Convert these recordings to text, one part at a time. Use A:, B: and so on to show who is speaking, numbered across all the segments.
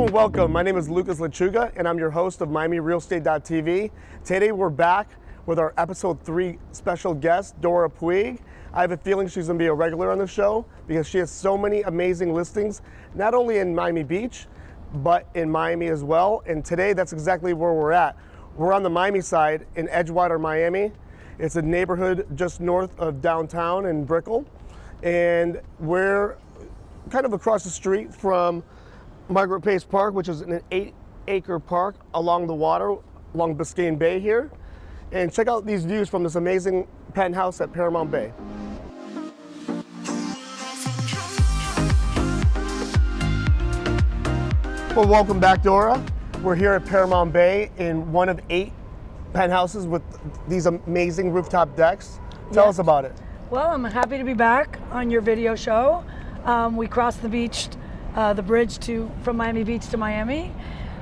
A: and welcome. My name is Lucas Lechuga and I'm your host of MiamiRealEstate.tv. Today we're back with our episode 3 special guest, Dora Puig. I have a feeling she's gonna be a regular on the show because she has so many amazing listings, not only in Miami Beach, but in Miami as well. And today that's exactly where we're at. We're on the Miami side in Edgewater, Miami. It's a neighborhood just north of downtown in Brickell. And we're kind of across the street from Margaret Pace Park, which is an 8-acre park along the water, along Biscayne Bay here. And check out these views from this amazing penthouse at Paramount Bay. Well, welcome back, Dora. We're here at Paramount Bay in one of 8 penthouses with these amazing rooftop decks. Tell us about it.
B: Well, I'm happy to be back on your video show. We crossed the beach, the bridge from Miami Beach to Miami,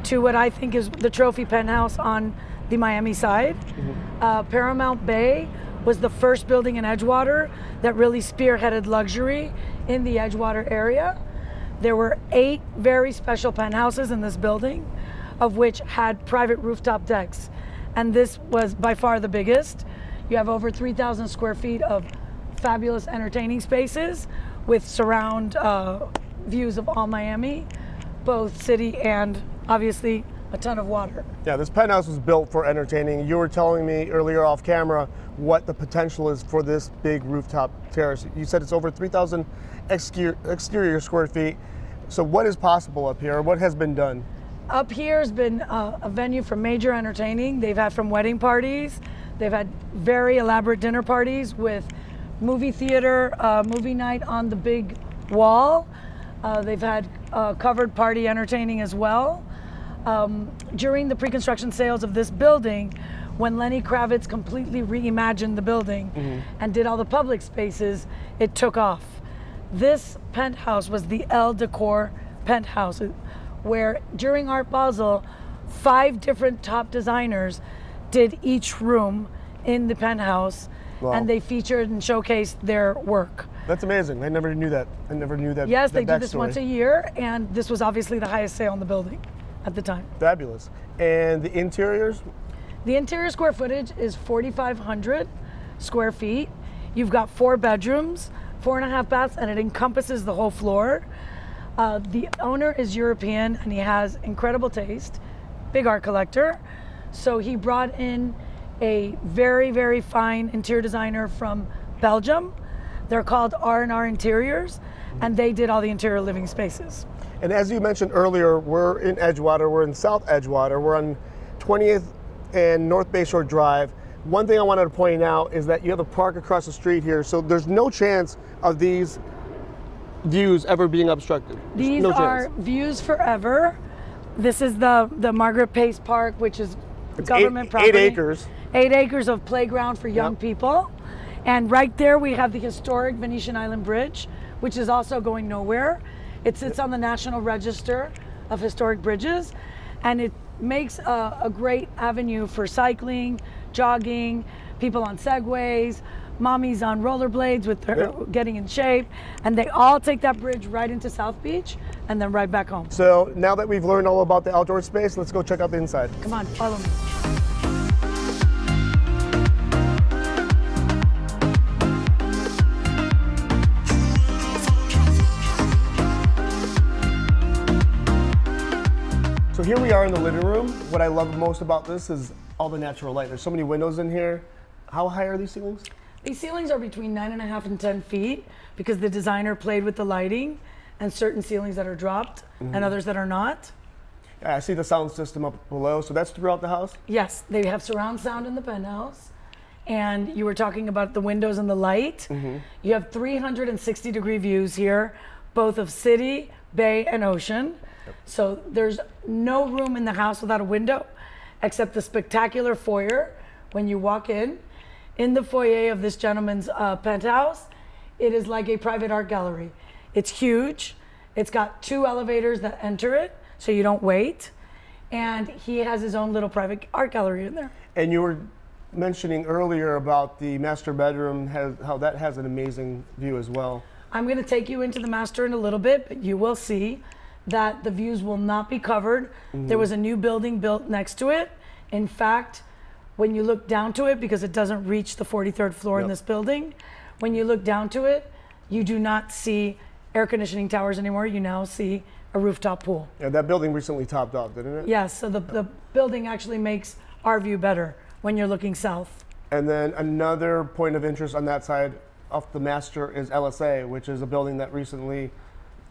B: to what I think is the trophy penthouse on the Miami side. Paramount Bay was the first building in Edgewater that really spearheaded luxury in the Edgewater area. There were 8 very special penthouses in this building, of which had private rooftop decks. And this was by far the biggest. You have over 3,000 square feet of fabulous entertaining spaces with surround views of all Miami, both city and obviously a ton of water. Yeah, this penthouse was built for entertaining. You were telling me earlier off camera what the potential is for this big rooftop terrace. You said it's over 3,000 exterior square feet. So what is possible up here? What has been done? Up here has been a venue for major entertaining. They've had from wedding parties. They've had very elaborate dinner parties with movie theater, movie night on the big wall. They've had covered party entertaining as well. During the pre-construction sales of this building, when Lenny Kravitz completely reimagined the building and did all the public spaces, it took off. This penthouse was the El Decor penthouse, where during Art Basel, 5 different top designers did each room in the penthouse. Wow. And they featured and showcased their work. That's amazing. I never knew that. I never knew that. Yes, they do this once a year, and this was obviously the highest sale in the building at the time. Fabulous. And the interiors? The interior square footage is 4,500 square feet. You've got 4 bedrooms, 4.5 baths, and it encompasses the whole floor. The owner is European, and he has incredible taste, big art collector. So he brought in a very, very fine interior designer from Belgium. They're called R&R Interiors, and they did all the interior living spaces. And as you mentioned earlier, we're in Edgewater, we're in South Edgewater, we're on 20th and North Bayshore Drive. One thing I wanted to point out is that you have a park across the street here, so there's no chance of these views ever being obstructed. These are views forever. This is the Margaret Pace Park, which is government property. 8 acres. 8 acres of playground for young people. And right there we have the historic Venetian Island Bridge, which is also going nowhere. It sits on the National Register of Historic Bridges, and it makes a great avenue for cycling, jogging, people on segways, mommies on rollerblades with their getting in shape, and they all take that bridge right into South Beach and then right back home. So now that we've learned all about the outdoor space, let's go check out the inside. Come on, follow me. So here we are in the living room. What I love most about this is all the natural light. There's so many windows in here. How high are these ceilings? These ceilings are between 9.5 and 10 feet because the designer played with the lighting and certain ceilings that are dropped and others that are not. I see the sound system up below, so that's throughout the house? Yes, they have surround sound in the penthouse. And you were talking about the windows and the light. You have 360-degree views here, both of city, bay, and ocean. So there's no room in the house without a window, except the spectacular foyer when you walk in. In the foyer of this gentleman's penthouse, it is like a private art gallery. It's huge. It's got 2 elevators that enter it, so you don't wait. And he has his own little private art gallery in there. And you were mentioning earlier about the master bedroom, how that has an amazing view as well. I'm going to take you into the master in a little bit, but you will see that the views will not be covered. There was a new building built next to it. In fact, when you look down to it, because it doesn't reach the 43rd floor in this building, when you look down to it, you do not see air conditioning towers anymore. You now see a rooftop pool.
A: Yeah, that building recently topped off, didn't it?
B: Yes, so the building actually makes our view better when you're looking south.
A: And then another point of interest on that side of the master is LSA, which is a building that recently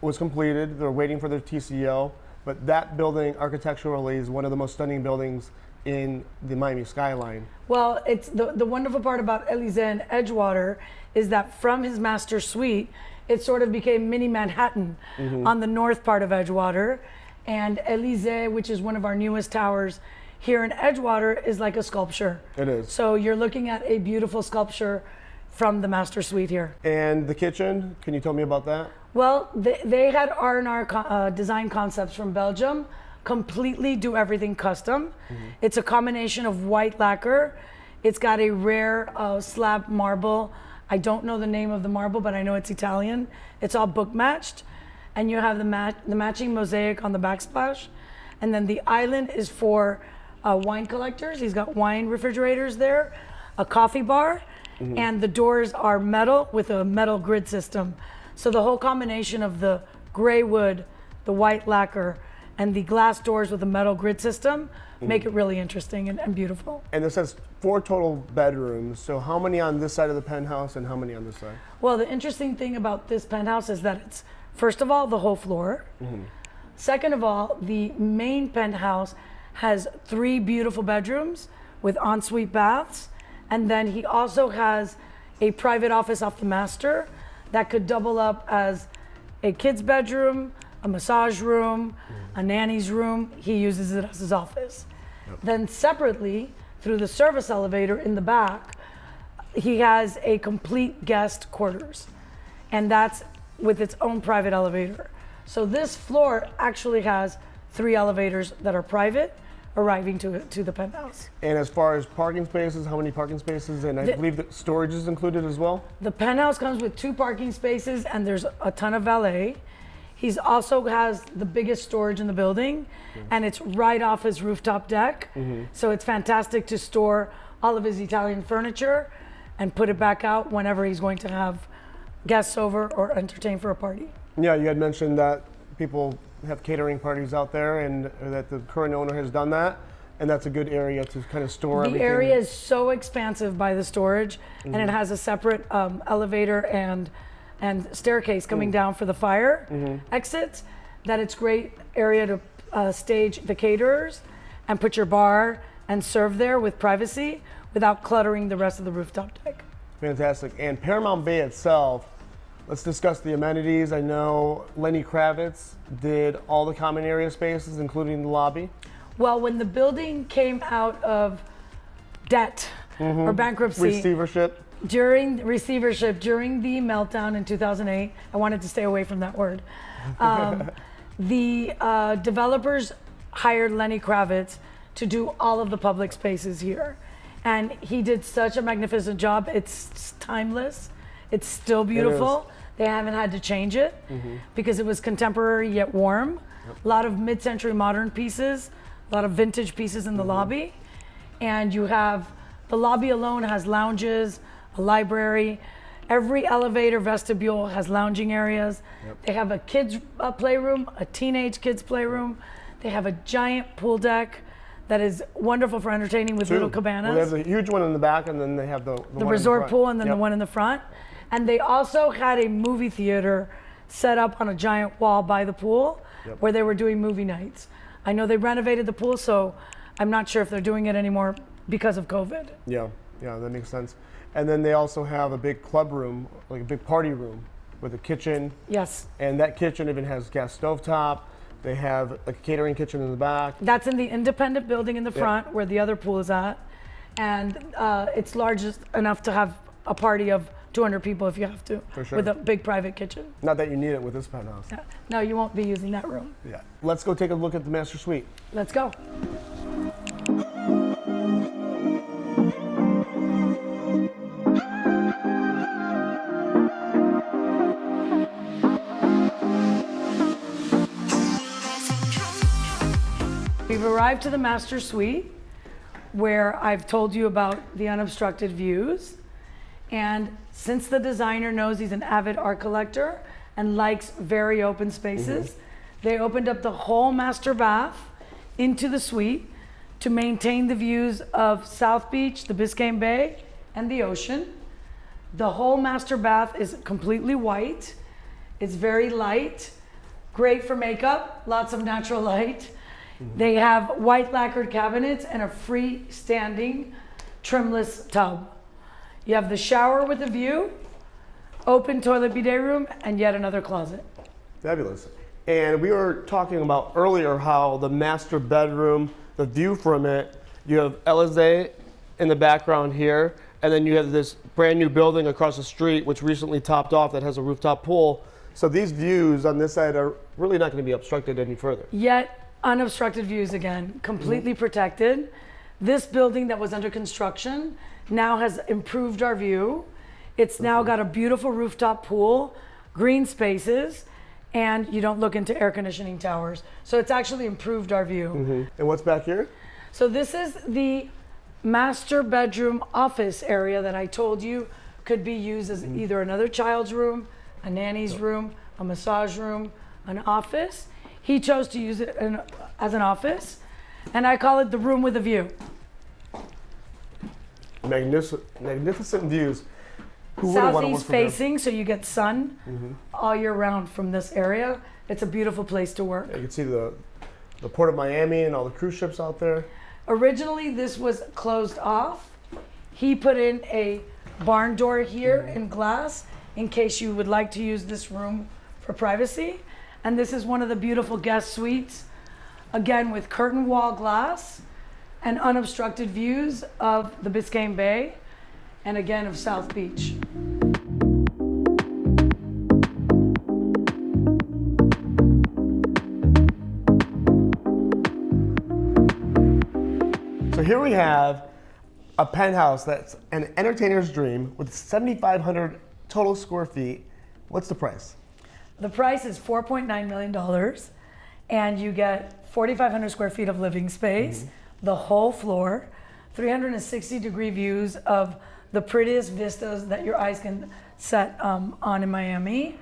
A: was completed. They're waiting for their TCO, but that building architecturally is one of the most stunning buildings in the Miami skyline.
B: Well, it's the wonderful part about Elysee and Edgewater is that from his master suite, it sort of became mini Manhattan on the north part of Edgewater. And Elysee, which is one of our newest towers here in Edgewater, is like a sculpture.
A: It is.
B: So you're looking at a beautiful sculpture from the master suite here.
A: And the kitchen, can you tell me about that?
B: Well, they had R&R design concepts from Belgium, completely do everything custom. It's a combination of white lacquer. It's got a rare slab marble. I don't know the name of the marble, but I know it's Italian. It's all book matched. And you have the matching mosaic on the backsplash. And then the island is for wine collectors. He's got wine refrigerators there, a coffee bar, and the doors are metal with a metal grid system. So the whole combination of the gray wood, the white lacquer, and the glass doors with a metal grid system make it really interesting and beautiful.
A: And this has 4 total bedrooms. So how many on this side of the penthouse and how many on this side?
B: Well, the interesting thing about this penthouse is that it's, first of all, the whole floor. Second of all, the main penthouse has 3 beautiful bedrooms with ensuite baths. And then he also has a private office off the master that could double up as a kid's bedroom, a massage room, a nanny's room. He uses it as his office. Then separately, through the service elevator in the back, he has a complete guest quarters. And that's with its own private elevator. So this floor actually has 3 elevators that are private arriving to the penthouse.
A: And as far as parking spaces, how many parking spaces? And I believe that storage is included as well?
B: The penthouse comes with 2 parking spaces and there's a ton of valet. He's also has the biggest storage in the building and it's right off his rooftop deck. So it's fantastic to store all of his Italian furniture and put it back out whenever he's going to have guests over or entertain for a party.
A: Yeah, you had mentioned that people have catering parties out there and that the current owner has done that. And that's a good area to kind of store everything.
B: The area is so expansive by the storage and it has a separate elevator and staircase coming down for the fire exits, that it's great area to stage the caterers and put your bar and serve there with privacy without cluttering the rest of the rooftop deck.
A: Fantastic. And Paramount Bay itself, let's discuss the amenities. I know Lenny Kravitz did all the common area spaces, including the lobby.
B: Well, when the building came out of debt or bankruptcy,
A: Receivership.
B: during the meltdown in 2008, I wanted to stay away from that word. The developers hired Lenny Kravitz to do all of the public spaces here. And he did such a magnificent job. It's timeless. It's still beautiful. They haven't had to change it because it was contemporary yet warm. A lot of mid-century modern pieces, a lot of vintage pieces in the lobby. And you have, the lobby alone has lounges, a library. Every elevator vestibule has lounging areas. They have a kids playroom, a teenage kids playroom. They have a giant pool deck that is wonderful for entertaining with little cabanas.
A: Well, they have a huge one in the back and then they have the one
B: resort
A: in the front.
B: pool and then the one in the front. And they also had a movie theater set up on a giant wall by the pool where they were doing movie nights. I know they renovated the pool, so I'm not sure if they're doing it anymore because of COVID.
A: Yeah, that makes sense. And then they also have a big club room, like a big party room with a kitchen.
B: Yes.
A: And that kitchen even has gas stovetop. They have a catering kitchen in the back.
B: That's in the independent building in the front where the other pool is at. And it's large enough to have a party of 200 people if you have to,
A: For sure.
B: with a big private kitchen.
A: Not that you need it with this penthouse.
B: Yeah. No, you won't be using that room.
A: Yeah. Let's go take a look at the master suite.
B: Let's go. We've arrived to the master suite where I've told you about the unobstructed views. And since the designer knows he's an avid art collector and likes very open spaces, they opened up the whole master bath into the suite to maintain the views of South Beach, the Biscayne Bay, and the ocean. The whole master bath is completely white. It's very light, great for makeup, lots of natural light. They have white lacquered cabinets and a freestanding trimless tub. You have the shower with a view, open toilet bidet room, and yet another closet.
A: Fabulous. And we were talking about earlier how the master bedroom, the view from it, you have Elysee in the background here, and then you have this brand new building across the street, which recently topped off, that has a rooftop pool. So these views on this side are really not going to be obstructed any further.
B: Yet unobstructed views again, completely protected. This building that was under construction now has improved our view. It's now got a beautiful rooftop pool, green spaces, and you don't look into air conditioning towers. So it's actually improved our view.
A: And what's back here?
B: So this is the master bedroom office area that I told you could be used as either another child's room, a nanny's room, a massage room, an office. He chose to use it as an office, and I call it the room with a view.
A: Magnificent views. Who wouldn't want to work
B: Southeast
A: from here?
B: facing, so you get sun all year round from this area. It's a beautiful place to work.
A: You can see the port of Miami and all the cruise ships out there.
B: Originally, this was closed off. He put in a barn door here in glass in case you would like to use this room for privacy. And this is one of the beautiful guest suites, again with curtain wall glass and unobstructed views of the Biscayne Bay and again of South Beach.
A: So here we have a penthouse that's an entertainer's dream with 7,500 total square feet. What's the price?
B: The price is $4.9 million, and you get 4,500 square feet of living space, the whole floor, 360-degree views of the prettiest vistas that your eyes can set on in Miami,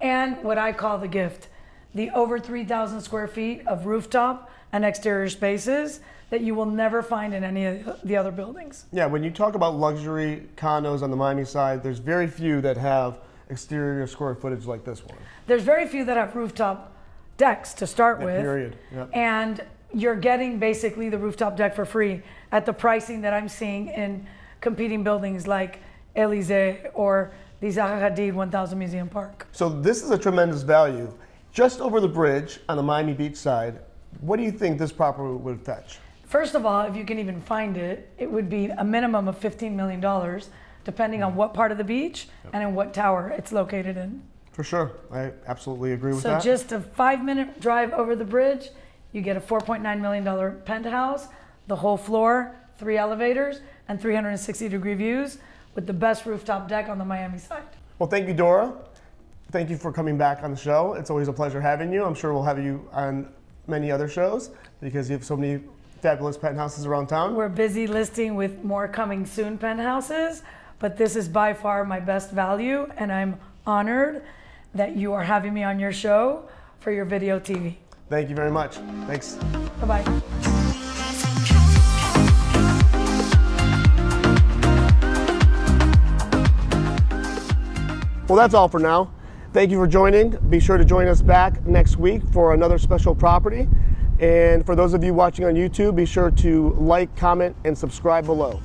B: and what I call the gift, the over 3,000 square feet of rooftop and exterior spaces that you will never find in any of the other buildings.
A: Yeah, when you talk about luxury condos on the Miami side, there's very few that have exterior square footage like this one.
B: There's very few that have rooftop decks to start with.
A: Period. Yep.
B: And you're getting basically the rooftop deck for free at the pricing that I'm seeing in competing buildings like Elysee or the Zaha Hadid 1000 Museum Park.
A: So this is a tremendous value. Just over the bridge on the Miami Beach side, what do you think this property would fetch?
B: First of all, if you can even find it, it would be a minimum of $15 million, depending on what part of the beach and in what tower it's located in.
A: For sure, I absolutely agree with
B: So
A: that.
B: just a 5-minute drive over the bridge, you get a $4.9 million penthouse, the whole floor, 3 elevators, and 360-degree views with the best rooftop deck on the Miami side.
A: Well, thank you, Dora. Thank you for coming back on the show. It's always a pleasure having you. I'm sure we'll have you on many other shows because you have so many fabulous penthouses around town.
B: We're busy listing with more coming soon penthouses, but this is by far my best value, and I'm honored that you are having me on your show for your video TV.
A: Thank you very much. Thanks.
B: Bye-bye.
A: Well, that's all for now. Thank you for joining. Be sure to join us back next week for another special property. And for those of you watching on YouTube, be sure to like, comment, and subscribe below.